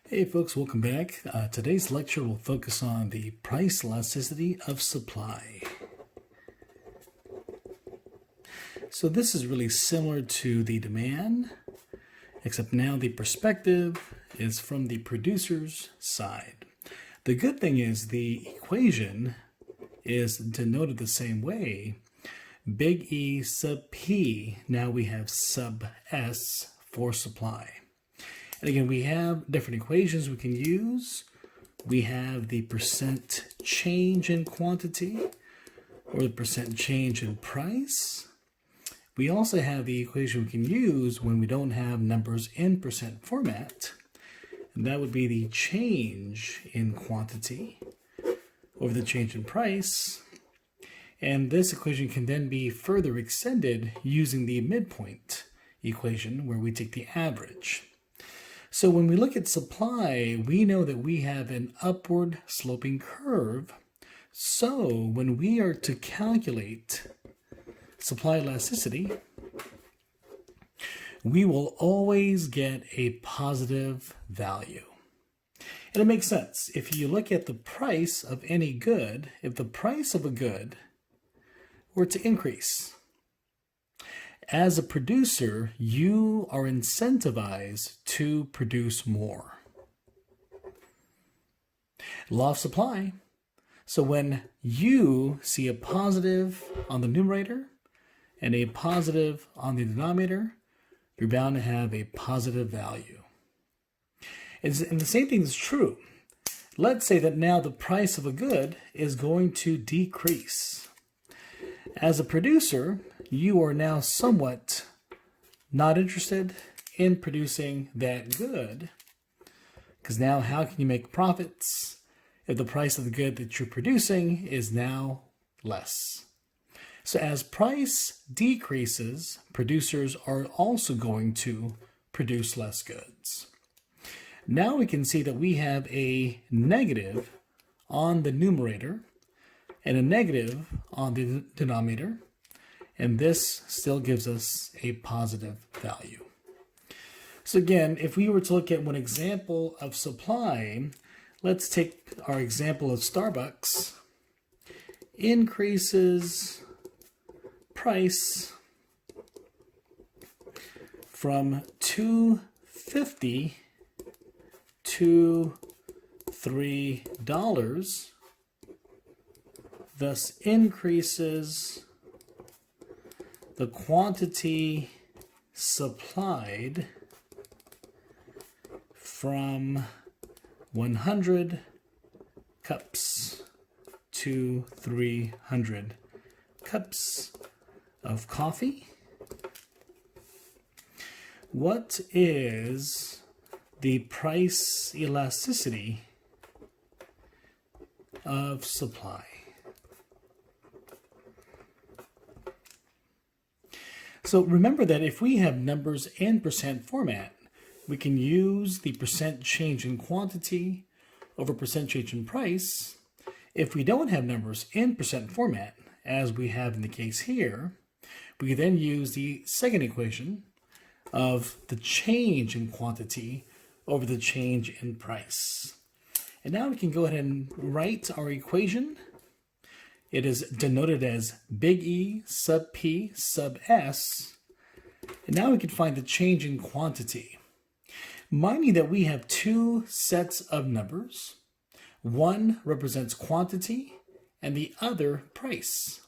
Hey folks, welcome back. Today's lecture will focus on the price elasticity of supply. So this is really similar to the demand, except now the perspective is from the producer's side. The good thing is the equation is denoted the same way. Big E sub P, now we have sub S for supply. And again, we have different equations we can use. We have the percent change in quantity or the percent change in price. We also have the equation we can use when we don't have numbers in percent format. And that would be the change in quantity over the change in price. And this equation can then be further extended using the midpoint equation where we take the average. So when we look at supply, we know that we have an upward sloping curve. So when we are to calculate supply elasticity, we will always get a positive value. And it makes sense. If you look at the price of any good, if the price of a good were to increase, as a producer, you are incentivized to produce more. Law of supply. So when you see a positive on the numerator and a positive on the denominator, you're bound to have a positive value. And the same thing is true. Let's say that now the price of a good is going to decrease. As a producer, you are now somewhat not interested in producing that good, because now how can you make profits if the price of the good that you're producing is now less? So as price decreases, producers are also going to produce less goods. Now we can see that we have a negative on the numerator and a negative on the denominator. And this still gives us a positive value. So again, if we were to look at one example of supply, let's take our example of Starbucks. Increases price from $2.50 to $3, thus increases the quantity supplied from 100 cups to 300 cups of coffee. What is the price elasticity of supply? So remember that if we have numbers in percent format, we can use the percent change in quantity over percent change in price. If we don't have numbers in percent format, as we have in the case here, we can then use the second equation of the change in quantity over the change in price. And now we can go ahead and write our equation. It is denoted as big E sub P sub S. And now we can find the change in quantity. Mind you that we have two sets of numbers. One represents quantity and the other price.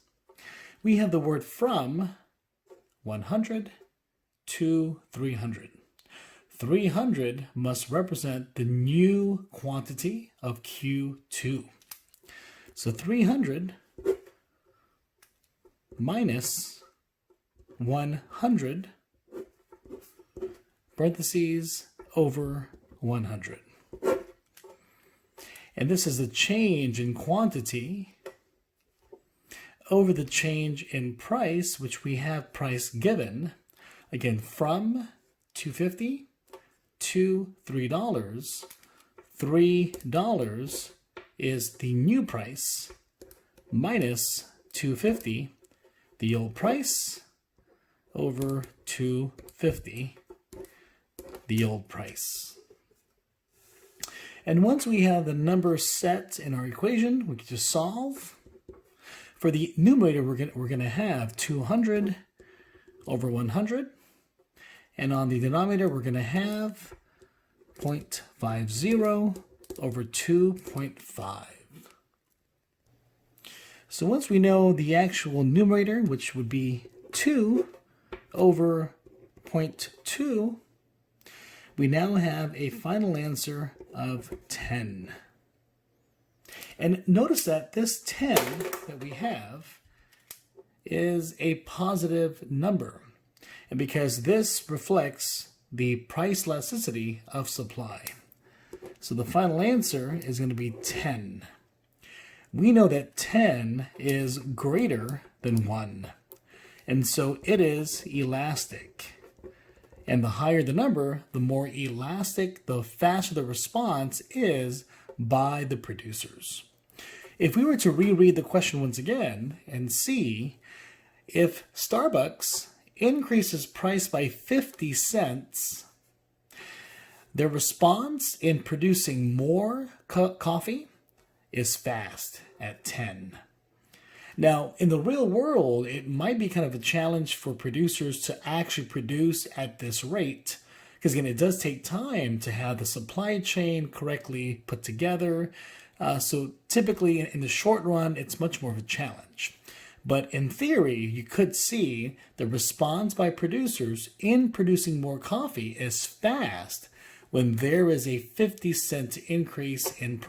We have the word from 100 to 300. 300 must represent the new quantity of Q2. So 300 minus 100 parentheses over 100. And this is the change in quantity over the change in price, which we have price given. Again, from $2.50 to $3. $3 is the new price minus $2.50, the old price, over $2.50, the old price. And once we have the number set in our equation, we can just solve. For the numerator, we're going to have 200 over 100. And on the denominator, we're going to have 0.50 over 2.5. So once we know the actual numerator, which would be 2 over 0.2, we now have a final answer of 10. And notice that this 10 that we have is a positive number. And because this reflects the price elasticity of supply. So the final answer is going to be 10. We know that 10 is greater than 1. And so it is elastic. And the higher the number, the more elastic, the faster the response is by the producers. If we were to reread the question once again and see if Starbucks increases price by 50 cents, their response in producing more coffee is fast at 10. Now, in the real world, it might be kind of a challenge for producers to actually produce at this rate, because again, it does take time to have the supply chain correctly put together. So typically in the short run, it's much more of a challenge. But in theory, you could see the response by producers in producing more coffee is fast when there is a 50-cent increase in price.